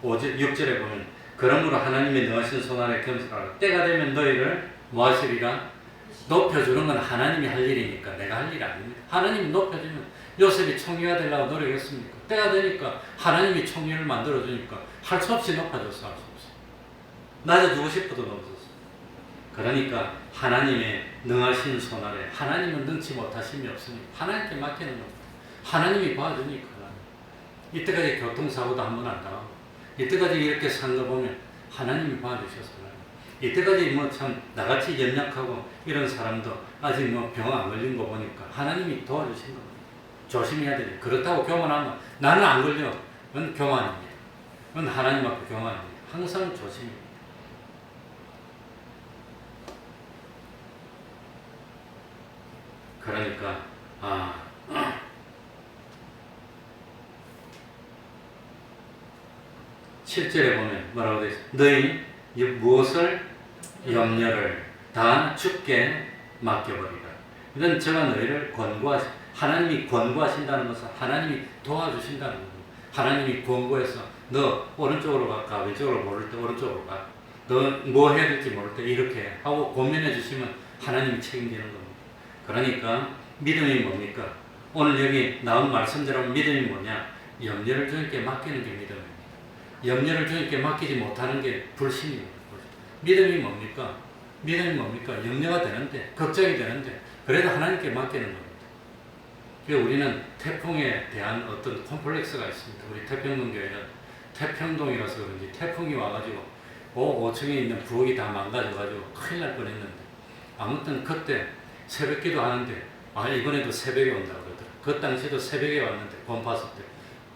S1: 6절에 보면, 그러므로 하나님의 능하신 손 아래 겸손하라. 때가 되면 너희를 뭐 하시리라? 높여주는 건 하나님이 할 일이니까 내가 할 일이 아닙니다. 하나님이 높여주면, 요셉이 총리가 되려고 노력했습니까? 때가 되니까 하나님이 총리를 만들어주니까 할 수 없이 높아졌어. 할 수 없이 낮아지고 싶어도 높아졌어. 그러니까 하나님의 능하신 손 아래, 하나님은 능치 못하심이 없으니까 하나님께 맡기는 겁니다. 하나님이 봐주니까. 이때까지 교통사고도 한 번 안 당하고, 이때까지 이렇게 산 거 보면 하나님이 봐주셔서, 이때까지 뭐 참 나같이 연약하고 이런 사람도 아직 뭐 병 안 걸린 거 보니까 하나님이 도와주신 겁니다. 조심해야 돼요. 그렇다고 교만하면 나는 안 걸려. 그건 교만입니다. 그건 하나님 앞에 교만입니다. 항상 조심입니다. 그러니까 7절에 보면 뭐라고 되어 있어요? 너희 무엇을 염려를 다 주께 맡겨버리라. 이건 제가 너희를 하나님이 권고하신다는 것은 하나님이 도와주신다는 겁니다. 하나님이 권고해서 너 오른쪽으로 갈까, 왼쪽으로 모를 때 오른쪽으로 가, 너 뭐 해야 될지 모를 때 이렇게 하고 고민해 주시면 하나님이 책임지는 겁니다. 그러니까 믿음이 뭡니까? 오늘 여기 나온 말씀대로 믿음이 뭐냐? 염려를 주님께 맡기는 게 믿음입니다. 염려를 주님께 맡기지 못하는 게 불신입니다. 믿음이 뭡니까? 염려가 되는데, 걱정이 되는데, 그래도 하나님께 맡기는 겁니다. 우리는 태풍에 대한 어떤 콤플렉스가 있습니다. 우리 태평동교회는 태평동이라서 그런지 태풍이 와가지고 5층에 있는 부엌이 다 망가져가지고 큰일 날 뻔했는데, 아무튼 그때 새벽기도 하는데 이번에도 새벽에 온다고 그러더라. 그 당시에도 새벽에 왔는데 본파서 때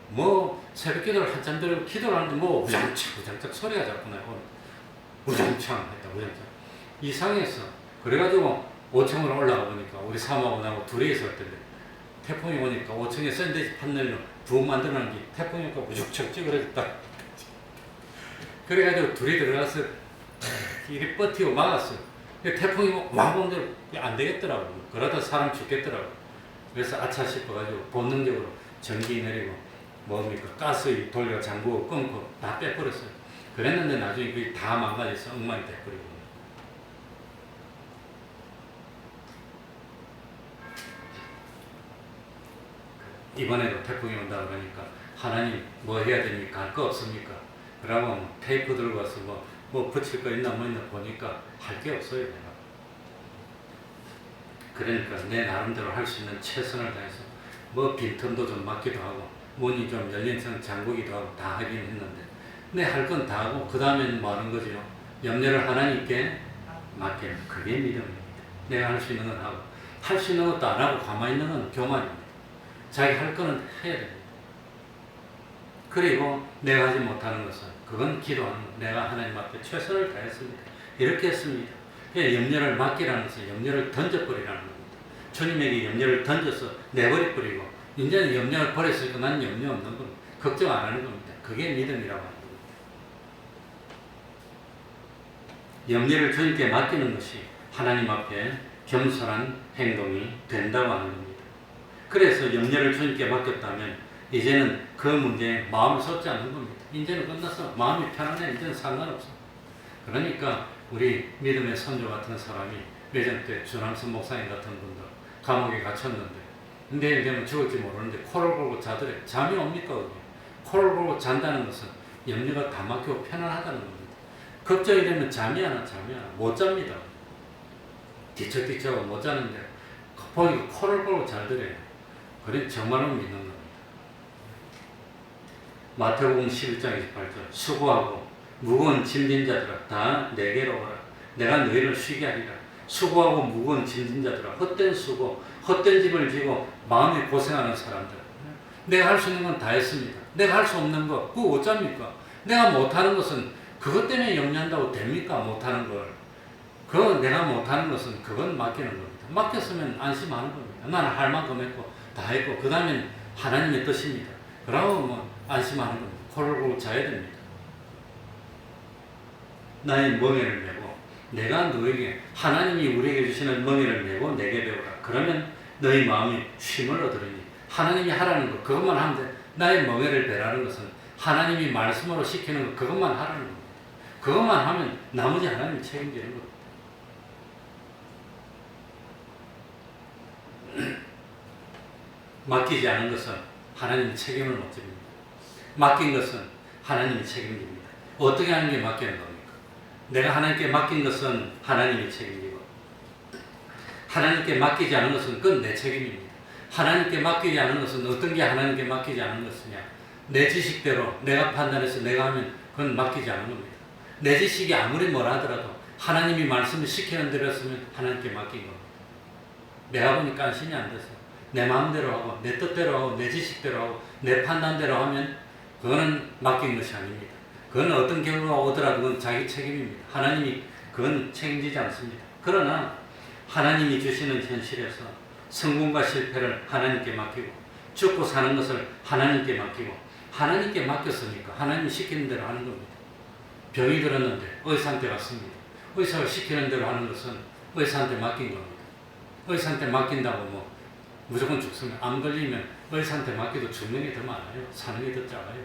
S1: 뭐 새벽기도를 한참 들고 기도를 하는데 뭐 우장창 소리가 자꾸 나고 우장창 했다. 우장창 이상했어. 그래가지고
S2: 5층으로 올라가 보니까 우리 사모하고 나하고 둘이 있을 텐데 태풍이 오니까 5층에 샌드위치 판넬로 부엌 만들어놓은 게 태풍이 오니까 무죽적 찌그러졌다. 그래가지고 둘이 들어가서 이리 버티고 막았어요. 태풍이 막 오는데 안 되겠더라고. 그러다 사람 죽겠더라고. 그래서 아차 싶어가지고 본능적으로 전기 내리고 뭡니까 가스 돌려 잠그고 끊고 다 빼버렸어요. 그랬는데 나중에 그게 다 망가져서 엉망이 돼버리고. 이번에도 태풍이 온다 그러니까 하나님 뭐 해야 됩니까? 할 거 없습니까? 그러면 뭐 테이프 들고 와서 뭐 붙일 거 있나 뭐 있나 보니까 할 게 없어요. 내가. 그러니까 내 나름대로 할 수 있는 최선을 다해서 뭐 빈틈도 좀 막기도 하고 문이 좀 열린 성 잠그기도 하고 다 하긴 했는데 내 할 건 다 하고 그 다음엔 뭐 하는 거죠? 염려를 하나님께 맡기는 그게 믿음입니다. 내가 할 수 있는 건 하고 할 수 있는 것도 안 하고 가만히 있는 건 교만입니다. 자기 할 거는 해야 됩니다. 그리고 내가 하지 못하는 것은 그건 기도하는 것. 내가 하나님 앞에 최선을 다했습니다. 이렇게 했습니다. 염려를 맡기라는 것은 염려를 던져버리라는 겁니다. 주님에게 염려를 던져서 내버려버리고 이제는 염려를 버렸으니까 나는 염려 없는 겁니다. 걱정 안 하는 겁니다. 그게 믿음이라고 하는 겁니다. 염려를 주님께 맡기는 것이 하나님 앞에 겸손한 행동이 된다고 하는 겁니다. 그래서 염려를 주님께 맡겼다면 이제는 그 문제에 마음을 쏟지 않는 겁니다. 이제는 끝났어. 마음이 편안해. 이제는 상관없어. 그러니까 우리 믿음의 선조 같은 사람이 예전 때 주남선 목사님 같은 분들 감옥에 갇혔는데 내일 되면 죽을지 모르는데 코를 골고 자더래. 잠이 옵니까? 그게? 코를 골고 잔다는 것은 염려가 다 막히고 편안하다는 겁니다. 걱정이 되면 잠이 안 와. 못 잡니다. 뒤척뒤척 못 자는데 보니까 코를 골고 자더래. 그래 정말로 믿는 겁니다. 마태복음 11장 28절 수고하고 무거운 짐진 자들아 다 내게로 오라. 내가 너희를 쉬게 하리라. 수고하고 무거운 짐진 자들아 헛된 수고 헛된 짐을 지고 마음에 고생하는 사람들 내가 할 수 있는 건 다 했습니다. 내가 할 수 없는 거 그거 어쩝니까? 내가 못하는 것은 그것 때문에 염려한다고 됩니까? 못하는 걸 그거 내가 못하는 것은 그건 맡기는 겁니다. 맡겼으면 안심하는 겁니다. 나는 할 만큼 했고 다 했고 그 다음엔 하나님의 뜻입니다. 그러고 뭐 안심하는 겁니다. 코를 골고 자야 됩니다. 나의 멍에를 메고 내가 너에게 하나님이 우리에게 주시는 멍에를 메고 내게 배우라. 그러면 너희 마음이 쉼을 얻으리니 하나님이 하라는 것 그것만 하면 돼. 나의 멍에를 베라는 것은 하나님이 말씀으로 시키는 것 그것만 하라는 겁니다. 그것만 하면 나머지 하나님이 책임지는 겁니다. 맡기지 않은 것은 하나님이 책임을 못 집니다. 맡긴 것은 하나님이 책임집니다. 어떻게 하는 게 맡기는 겁니까? 내가 하나님께 맡긴 것은 하나님이 책임지고 하나님께 맡기지 않은 것은 그건 내 책임입니다. 하나님께 맡기지 않은 것은 어떤 게 하나님께 맡기지 않은 것이냐? 내 지식대로 내가 판단해서 내가 하면 그건 맡기지 않은 겁니다. 내 지식이 아무리 뭐라 하더라도 하나님이 말씀을 시키는 대로 했으면 하나님께 맡긴 겁니다. 내가 보니까 안심이 안 돼서 내 마음대로 하고 내 뜻대로 하고 내 지식대로 하고 내 판단대로 하면 그거는 맡긴 것이 아닙니다. 그건 어떤 결과가 오더라도 그건 자기 책임입니다. 하나님이 그건 책임지지 않습니다. 그러나 하나님이 주시는 현실에서 성공과 실패를 하나님께 맡기고 죽고 사는 것을 하나님께 맡기고 하나님께 맡겼으니까 하나님이 시키는 대로 하는 겁니다. 병이 들었는데 의사한테 갔습니다. 의사가 시키는 대로 하는 것은 의사한테 맡긴 겁니다. 의사한테 맡긴다고 뭐 무조건 죽습니다. 암 걸리면 의사한테 맡기도 죽는 게 더 많아요. 사는 게 더 작아요.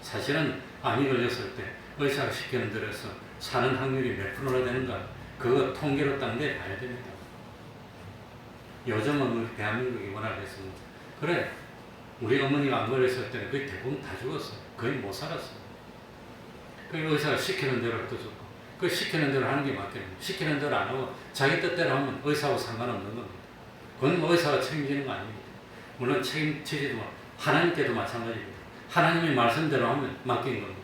S2: 사실은 암이 걸렸을 때 의사가 시키는 대로 해서 사는 확률이 몇 프로나 되는가 그거 통계로 딱 내봐야 됩니다. 요즘은 우리 대한민국이 워낙 했습니다. 그래 우리 어머니가 암 걸렸을 때는 거의 대부분 다 죽었어요. 거의 못 살았어요. 그 의사가 시키는 대로 또 죽고 그 시키는 대로 하는 게 맞겠네요. 시키는 대로 안 하고 자기 뜻대로 하면 의사하고 상관없는 겁니다. 그건 뭐 의사가 책임지는 거 아닙니다. 물론 책임지지도 하나님께도 마찬가지입니다. 하나님의 말씀대로 하면 맡긴 겁니다.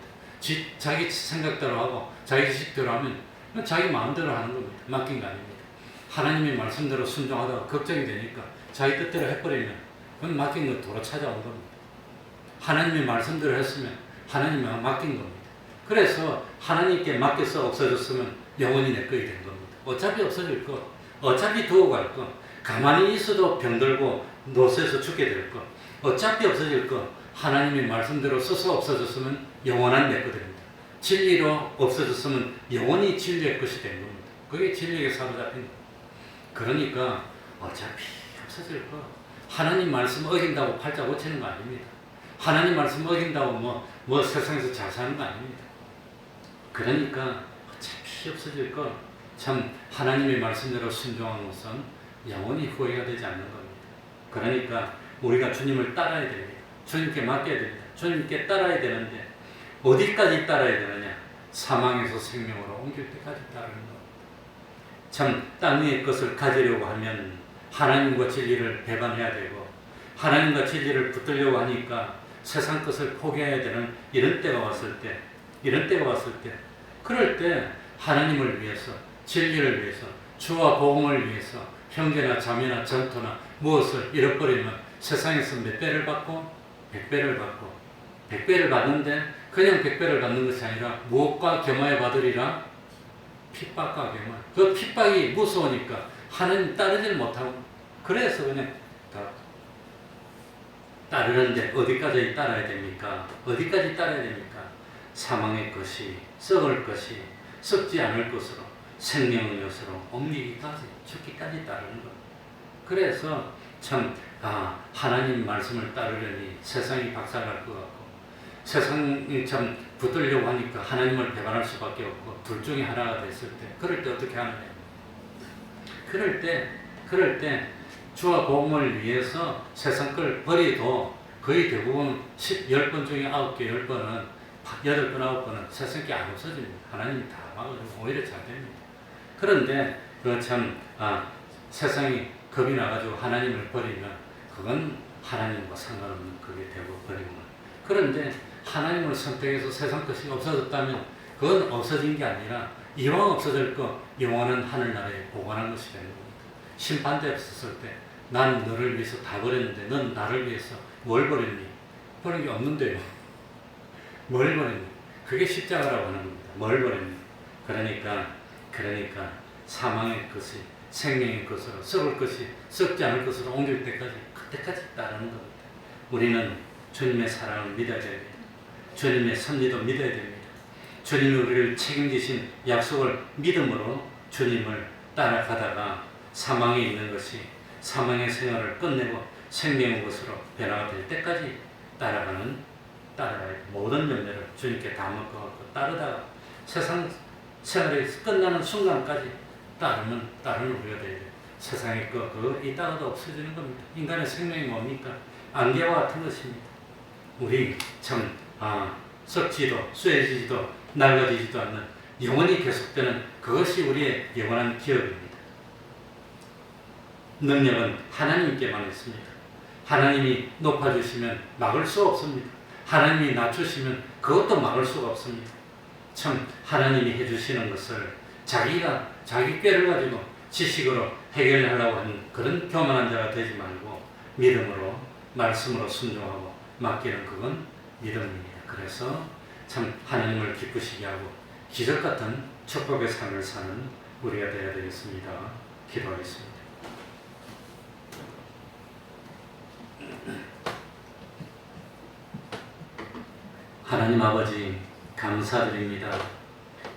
S2: 자기 생각대로 하고 자기 지식대로 하면 자기 마음대로 하는 겁니다. 맡긴 거 아닙니다. 하나님의 말씀대로 순종하다가 걱정이 되니까 자기 뜻대로 해버리면 그건 맡긴 거 도로 찾아온 겁니다. 하나님의 말씀대로 했으면 하나님이 맡긴 겁니다. 그래서 하나님께 맡겨서 없어졌으면 영원히 내 것이 된 겁니다. 어차피 없어질 거 어차피 두고 갈 거. 가만히 있어도 병들고 노쇠에서 죽게 될 거. 어차피 없어질 거. 하나님의 말씀대로 써서 없어졌으면 영원한 내 것입니다. 진리로 없어졌으면 영원히 진리의 것이 된 겁니다. 그게 진리에게 사로잡힌 거. 그러니까 어차피 없어질 거. 하나님 말씀 어긴다고 팔자 고치는 거 아닙니다. 하나님 말씀 어긴다고 뭐 세상에서 잘 사는 거 아닙니다. 그러니까 어차피 없어질 거. 참 하나님의 말씀대로 순종하는 것은 영원히 후회가 되지 않는 겁니다. 그러니까 우리가 주님을 따라야 됩니다. 주님께 맡겨야 됩니다. 주님께 따라야 되는데 어디까지 따라야 되느냐? 사망에서 생명으로 옮길 때까지 따르는 겁니다. 참 땅 위의 것을 가지려고 하면 하나님과 진리를 배반해야 되고 하나님과 진리를 붙들려고 하니까 세상 것을 포기해야 되는 이런 때가 왔을 때 그럴 때 하나님을 위해서 진리를 위해서 주와 복음을 위해서 형제나 자매나 전토나 무엇을 잃어버리면 세상에서 몇 배를 받고 100배를 받고 100배를 받는데 그냥 100배를 받는 것이 아니라 무엇과 겸하여 받으리라? 핍박과 겸하. 그 핍박이 무서우니까 하나님 따르질 못하고 그래서 그냥 다 따르는데 어디까지 따라야 됩니까? 어디까지 따라야 됩니까? 사망의 것이 썩을 것이 썩지 않을 것으로 생명의 것으로 옮기기까지 죽기까지 따르는 겁니다. 그래서 참 하나님 말씀을 따르려니 세상이 박살날 것 같고 세상이 참 붙들려고 하니까 하나님을 배반할 수밖에 없고 둘 중에 하나가 됐을 때 그럴 때 어떻게 하느냐? 그럴 때 주와 복음을 위해서 세상 걸 버리도 거의 대부분 10번 중에 9개, 10번은 8번, 9번은 세상 게 안 없어집니다. 하나님이 다 막아주고 오히려 잘 됩니다. 그런데 세상이 겁이 나가지고 하나님을 버리면 그건 하나님과 상관없는 그게 되고 버리고 그런데 하나님을 선택해서 세상 것이 없어졌다면 그건 없어진 게 아니라 이왕 없어질 거 영원한 하늘나라에 보관한 것이 되는 겁니다. 심판대 없었을 때 난 너를 위해서 다 버렸는데 넌 나를 위해서 뭘 버렸니? 버린 게 없는데요. 뭘 버렸니? 그게 십자가라고 하는 겁니다. 뭘 버렸니? 그러니까 사망의 것이 생명의 것으로 썩을 것이 썩지 않을 것으로 옮길 때까지 그때까지 따르는 겁니다. 우리는 주님의 사랑을 믿어야 됩니다. 주님의 섭리도 믿어야 됩니다. 주님이 우리를 책임지신 약속을 믿음으로 주님을 따라가다가 사망에 있는 것이 사망의 생활을 끝내고 생명의 것으로 변화가 될 때까지 따라야 모든 열매를 주님께 다 먹고 따르다가 세상 생활이 끝나는 순간까지 따르는 우리가 돼야 돼요. 세상의 거 이따가도 없어지는 겁니다. 인간의 생명이 뭡니까? 안개와 같은 것입니다. 우리 참 썩지도 쇠지지도 낡아지지도 않는 영원히 계속되는 그것이 우리의 영원한 기업입니다. 능력은 하나님께만 있습니다. 하나님이 높아주시면 막을 수 없습니다. 하나님이 낮추시면 그것도 막을 수가 없습니다. 참 하나님이 해주시는 것을 자기 꾀를 가지고 지식으로 해결하려고 하는 그런 교만한 자가 되지 말고 믿음으로 말씀으로 순종하고 맡기는 그건 믿음입니다. 그래서 참 하나님을 기쁘시게 하고 기적 같은 축복의 삶을 사는 우리가 되어야 되겠습니다. 기도하겠습니다. 하나님 아버지 감사드립니다.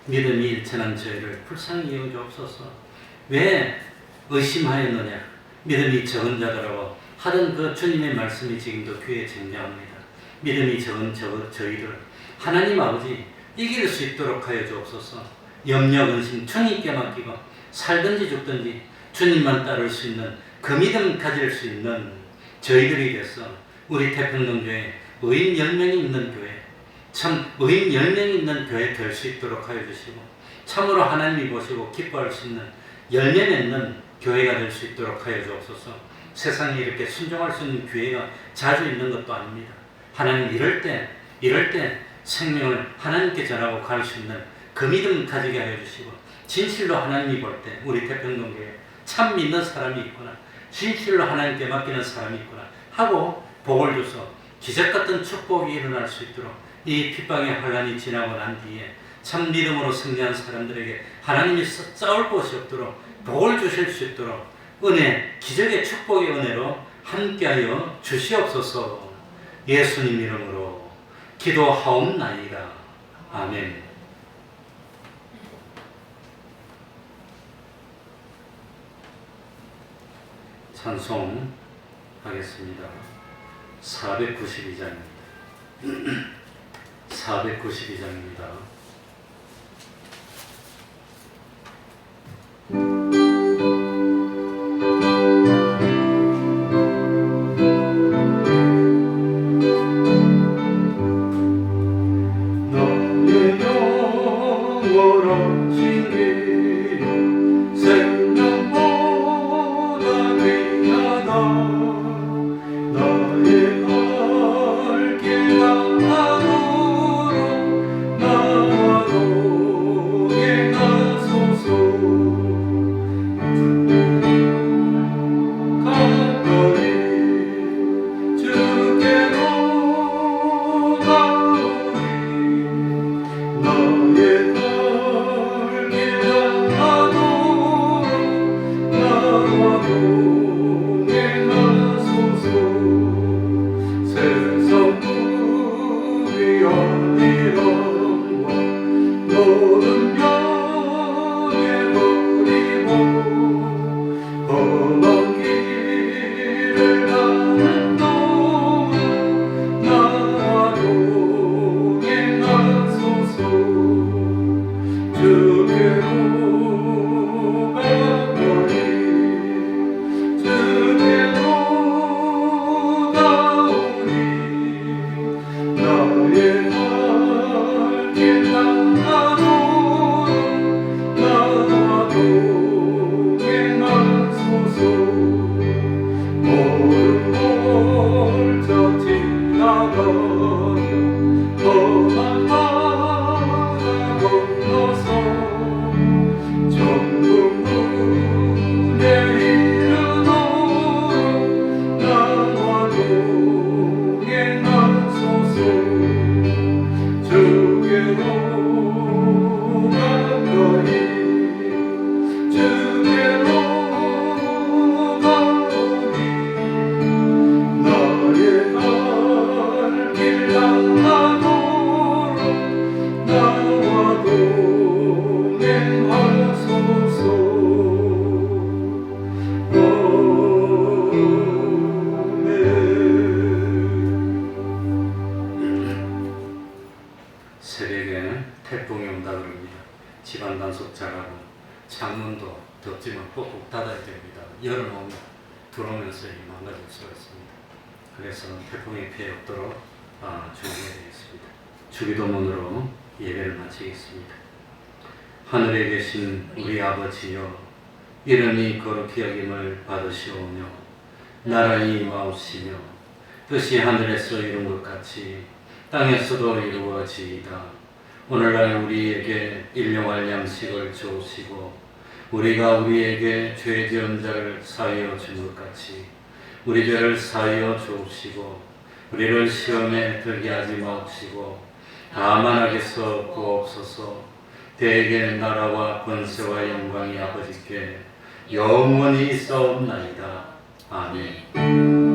S2: 믿음이 일천한 저희를 불쌍히 여겨주옵소서. 왜 의심하였느냐? 믿음이 적은 자들하고 하던 그 주님의 말씀이 지금도 귀에 쟁취합니다. 믿음이 적은 저희를 하나님 아버지 이길 수 있도록 하여 주옵소서. 염려 근심 주님께 맡기고 살든지 죽든지 주님만 따를 수 있는 그 믿음 가질 수 있는 저희들이 돼서 우리 태평동교회 의인 10명이 있는 교회 참 의인 10명이 있는 교회 될 수 있도록 하여 주시고 참으로 하나님이 보시고 기뻐할 수 있는 열매 맺는 교회가 될 수 있도록 하여 주옵소서. 세상에 이렇게 순종할 수 있는 기회가 자주 있는 것도 아닙니다. 하나님 이럴 때 생명을 하나님께 전하고 갈 수 있는 그 믿음 가지게 하여 주시고 진실로 하나님이 볼 때 우리 태평동교회에 참 믿는 사람이 있구나 진실로 하나님께 맡기는 사람이 있구나 하고 복을 줘서 기적 같은 축복이 일어날 수 있도록 이 핍박의 환란이 지나고 난 뒤에 참 믿음으로 승리한 사람들에게 하나님이 싸울 곳이 없도록 복을 주실 수 있도록 은혜, 기적의 축복의 은혜로 함께하여 주시옵소서. 예수님 이름으로 기도하옵나이다. 아멘. 찬송 하겠습니다. 492장입니다. 492장입니다. 집안 단속 잘하고 창문도 덥지만 꼭꼭 닫아야 됩니다. 여름 오면 들어오면서 망가질 수가 있습니다. 그래서 태풍의 피해 없도록 주의해야 되겠습니다. 주기도문으로 예배를 마치겠습니다. 하늘에 계신 우리 아버지여, 이름이 거룩히 여김을 받으시오며 나라의 임하옵시며 뜻이 하늘에서 이룬 것 같이 땅에서도 이루어지이다. 오늘날 우리에게 일용할 양식을 주옵시고 우리가 우리에게 죄 지은 자를 사하여 준 것 같이 우리 죄를 사하여 주옵시고 우리를 시험에 들게 하지 마옵시고 다만 악에서 구하옵소서. 대개 나라와 권세와 영광이 아버지께 영원히 있사옵나이다. 아멘.